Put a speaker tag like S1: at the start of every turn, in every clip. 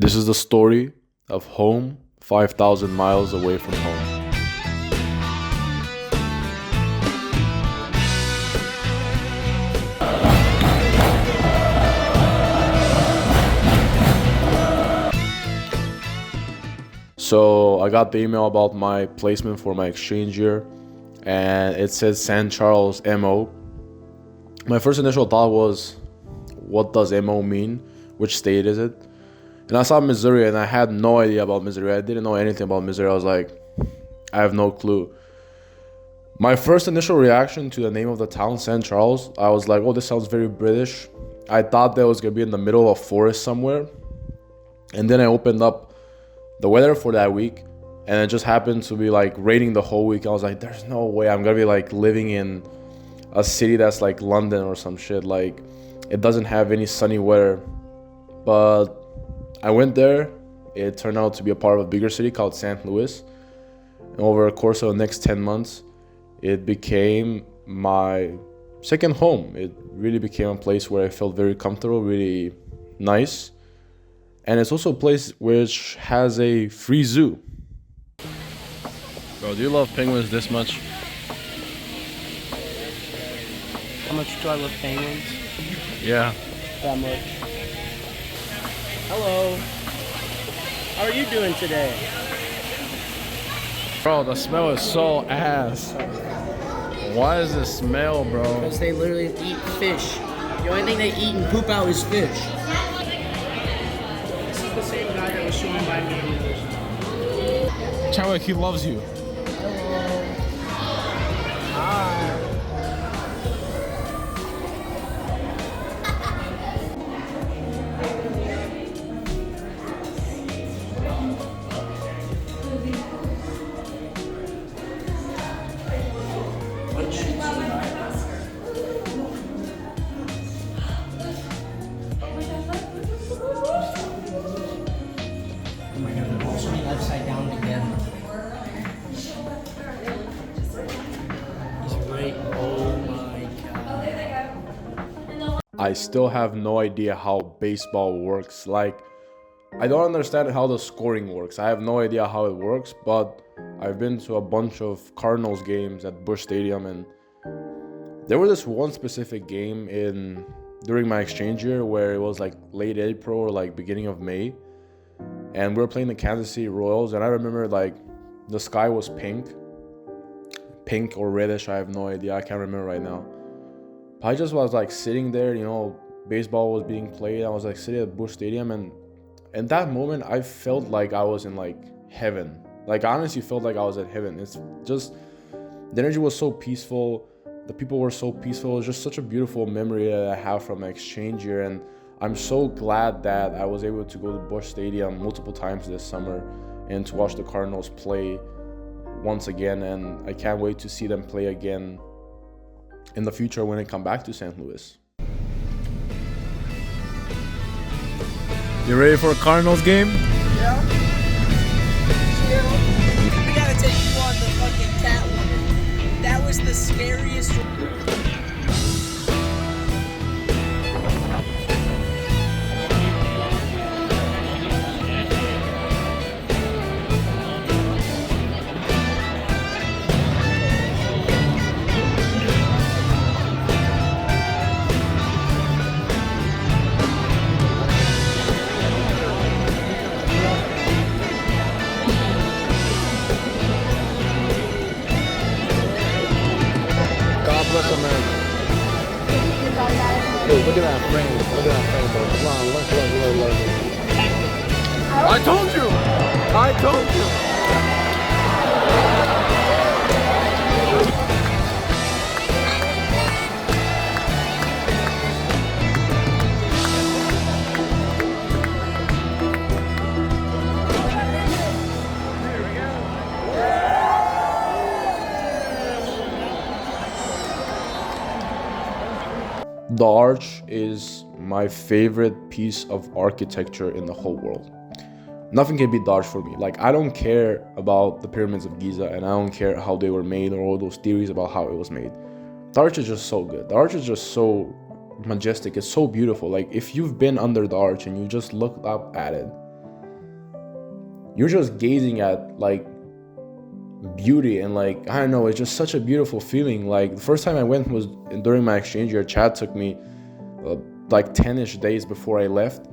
S1: This is the story of home 5,000 miles away from home. So I got the email about my placement for my exchange year, and it says San Charles MO. My first initial thought was, what does MO mean? Which state is it? And I saw Missouri, and I had no idea about Missouri. I didn't know anything about Missouri. I was like, I have no clue. My first initial reaction to the name of the town, San Charles, I was like, oh, this sounds very British. I thought that it was going to be in the middle of a forest somewhere. And then I opened up the weather for that week, and it just happened to be like raining the whole week. I was like, there's no way I'm going to be like living in a city that's like London or some shit. Like, it doesn't have any sunny weather. But I went there. It turned out to be a part of a bigger city called St. Louis. And over the course of the next 10 months, it became my second home. It really became a place where I felt very comfortable, really nice. And it's also a place which has a free zoo. Bro, do you love penguins this much?
S2: How much do I love penguins?
S1: Yeah.
S2: That much. Hello. How are you doing today?
S1: Bro, the smell is so ass. Why does it smell, bro?
S2: Because they literally eat fish. The only thing they eat and poop out is fish. This is the same guy that was swimming by me.
S1: Chadwick, he loves you.
S2: Hello. Hi. Upside down together. He's great. Oh my god.
S1: I still have no idea how baseball works. Like, I don't understand how the scoring works. I have no idea how it works, but I've been to a bunch of Cardinals games at Busch Stadium, and there was this one specific game during my exchange year where it was like late April or like beginning of May. And we were playing the Kansas City Royals, and I remember like the sky was pink or reddish. I have no idea. I can't remember right now. But I just was like sitting there, baseball was being played. I was like sitting at Busch Stadium, and in that moment, I felt like I was in like heaven. Like, I honestly felt like I was at heaven. It's just, the energy was so peaceful. The people were so peaceful. It was just such a beautiful memory that I have from my exchange year, and I'm so glad that I was able to go to Busch Stadium multiple times this summer and to watch the Cardinals play once again. And I can't wait to see them play again in the future when they come back to St. Louis. You ready for a Cardinals game?
S2: Yeah. We gotta take you on the fucking Catwoman. That was the scariest.
S1: Bless America. Hey, look at that frame. Look at that frame, bro. Come on, look. I told you. The arch is my favorite piece of architecture in the whole world. Nothing can beat the arch for me. Like, I don't care about the pyramids of Giza, and I don't care how they were made or all those theories about how it was made. The arch is just so good. The arch is just so majestic. It's so beautiful. Like, if you've been under the arch and you just looked up at it, you're just gazing at like beauty, and like, I don't know, it's just such a beautiful feeling. Like the first time I went was during my exchange year. Chad took me like 10ish days before I left,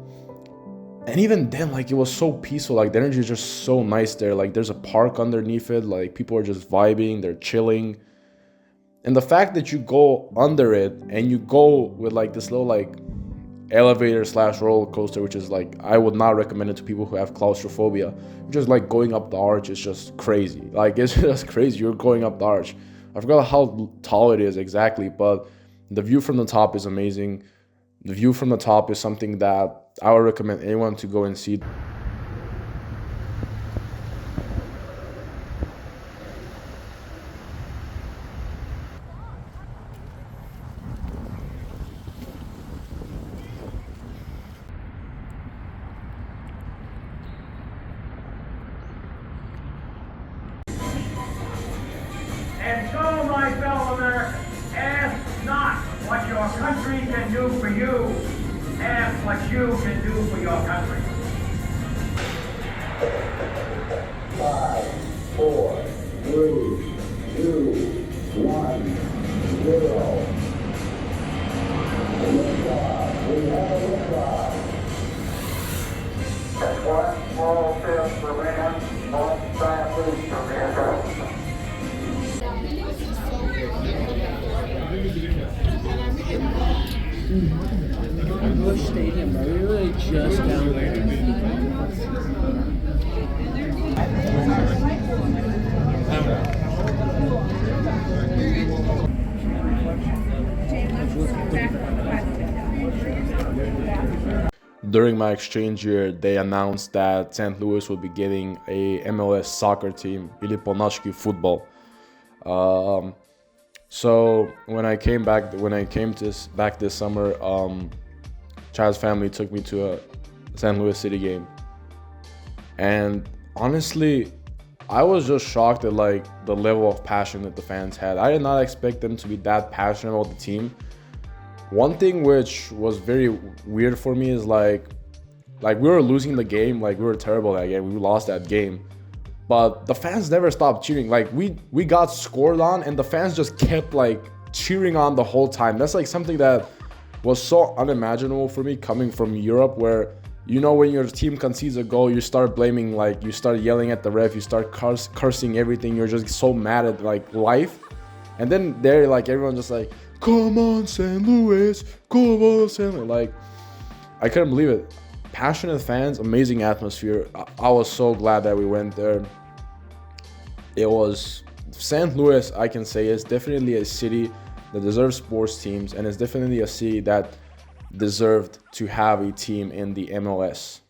S1: and even then, like, it was so peaceful. Like the energy is just so nice there. Like there's a park underneath it, like people are just vibing, they're chilling. And the fact that you go under it and you go with like this little like elevator slash roller coaster, which is like, I would not recommend it to people who have claustrophobia. Just like going up the arch is just crazy. Like it's just crazy. You're going up the arch. I forgot how tall it is exactly, but the view from the top is amazing. The view from the top is something that I would recommend anyone to go and see.
S3: And so, my fellow Americans, ask not what your country can do for you. Ask what you can do for your country. 5, 4, 3, 2, 1, 0. Liftoff. We have a liftoff. That's one small step for man, one giant leap for mankind.
S2: Busch Stadium, are we really just down there?
S1: During my exchange year, they announced that St. Louis would be getting a MLS soccer team, ili Polnački football. So when I came back this summer, Chad's family took me to a St. Louis City game, and honestly, I was just shocked at like the level of passion that the fans had. I did not expect them to be that passionate about the team. One thing which was very weird for me is like we were losing the game, like we were terrible that game, we lost that game, but the fans never stopped cheering. Like we got scored on and the fans just kept like cheering on the whole time. That's like something that was so unimaginable for me coming from Europe, where, you know, when your team concedes a goal, you start blaming, like you start yelling at the ref, you start cursing everything, you're just so mad at like life. And then there, like, everyone just like, come on St. Louis, come on St. Louis. Like, I couldn't believe it. Passionate fans, amazing atmosphere. I was so glad that we went there. It was St. Louis, I can say, is definitely a city that deserves sports teams, and it's definitely a city that deserved to have a team in the MLS.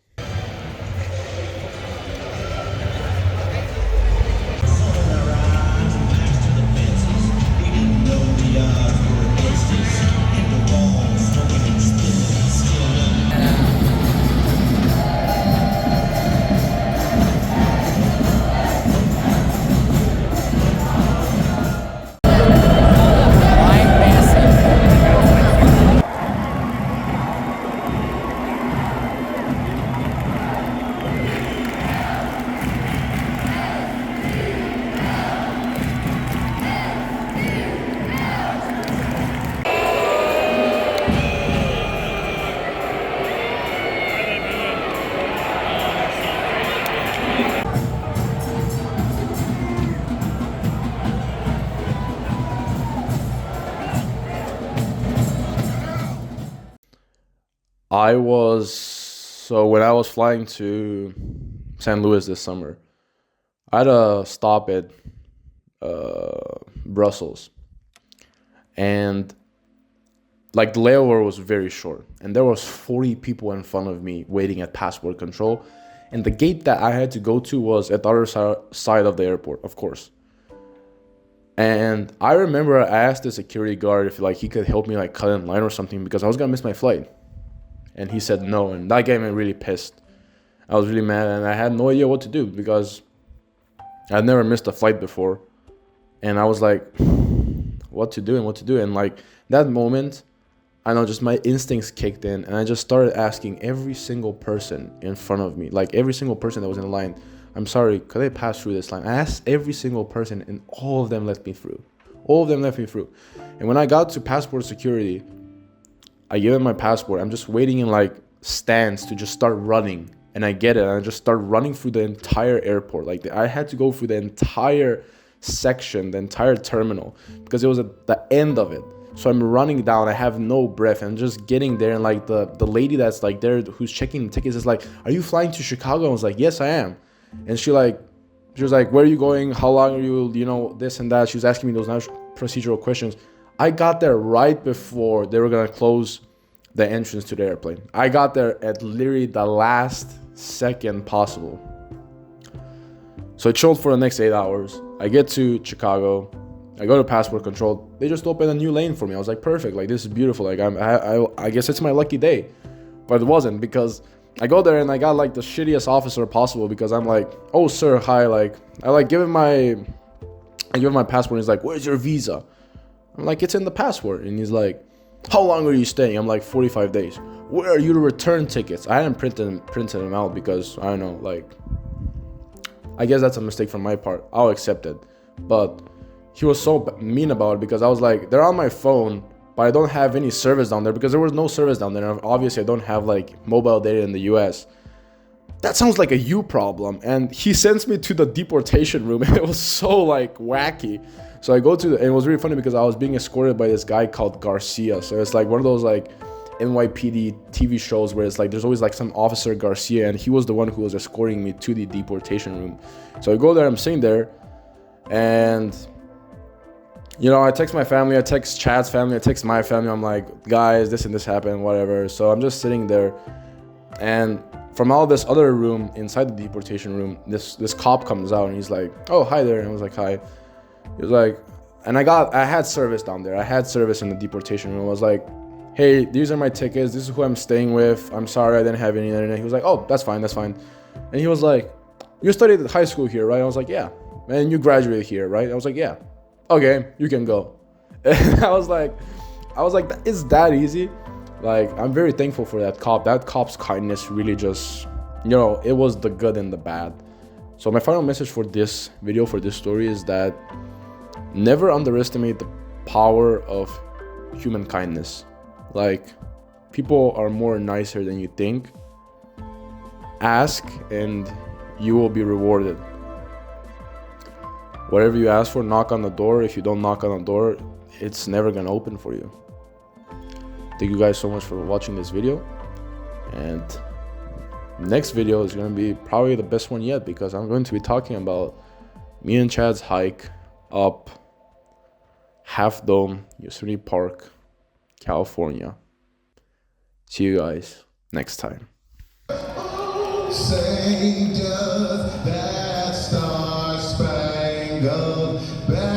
S1: When I was flying to St. Louis this summer, I had a stop at Brussels, and like the layover was very short, and there was 40 people in front of me waiting at passport control, and the gate that I had to go to was at the other side of the airport, of course. And I remember I asked the security guard if like he could help me like cut in line or something, because I was gonna miss my flight. And he said no, and that got me really pissed. I was really mad, and I had no idea what to do because I'd never missed a flight before. And I was like, what to do. And like that moment, I know, just my instincts kicked in, and I just started asking every single person in front of me, like every single person that was in line. I'm sorry, could I pass through this line? I asked every single person, and all of them let me through. All of them let me through. And when I got to passport security, I give them my passport. I'm just waiting in like stands to just start running. And I get it. And I just start running through the entire airport. Like I had to go through the entire section, the entire terminal, because it was at the end of it. So I'm running down. I have no breath. And just getting there. And like the lady that's like there who's checking the tickets is like, are you flying to Chicago? I was like, yes, I am. And she was like, where are you going? How long are you, this and that. She was asking me those nice procedural questions. I got there right before they were going to close the entrance to the airplane. I got there at literally the last second possible. So I chilled for the next 8 hours. I get to Chicago. I go to passport control. They just opened a new lane for me. I was like, perfect. Like, this is beautiful. Like, I guess it's my lucky day. But it wasn't, because I go there and I got like the shittiest officer possible, because I'm like, oh, sir, hi. Like, I give him my passport. And he's like, where's your visa? I'm like, it's in the passport. And he's like, how long are you staying? I'm like, 45 days. Where are your return tickets? I hadn't printed them out because, I don't know, like, I guess that's a mistake from my part. I'll accept it. But he was so mean about it, because I was like, they're on my phone, but I don't have any service down there, because there was no service down there. And obviously, I don't have like mobile data in the US. That sounds like a you problem. And he sends me to the deportation room, and it was so like wacky. So I go to and it was really funny, because I was being escorted by this guy called Garcia. So it's like one of those like NYPD TV shows where it's like there's always like some officer Garcia, and he was the one who was escorting me to the deportation room. So I go there, I'm sitting there, and I text my family, I text Chad's family, I text my family. I'm like, guys, this and this happened, whatever. So I'm just sitting there, and from all this other room inside the deportation room, this cop comes out, and he's like, oh, hi there. And I was like, hi. He was like, and I had service down there. I had service in the deportation room. I was like, hey, these are my tickets. This is who I'm staying with. I'm sorry I didn't have any internet. He was like, oh, that's fine. And he was like, you studied at high school here, right? I was like, yeah. And you graduated here, right? I was like, yeah. Okay, you can go. And I was like, it's that easy. Like, I'm very thankful for that cop. That cop's kindness really just, it was the good and the bad. So my final message for this video, for this story, is that never underestimate the power of human kindness. Like, people are more nicer than you think. Ask and you will be rewarded. Whatever you ask for, knock on the door. If you don't knock on the door, it's never gonna open for you. Thank you guys so much for watching this video. And next video is gonna be probably the best one yet, because I'm going to be talking about me and Chad's hike up Half Dome, Yosemite Park, California. See you guys next time.
S4: Say just that star-spangled banner.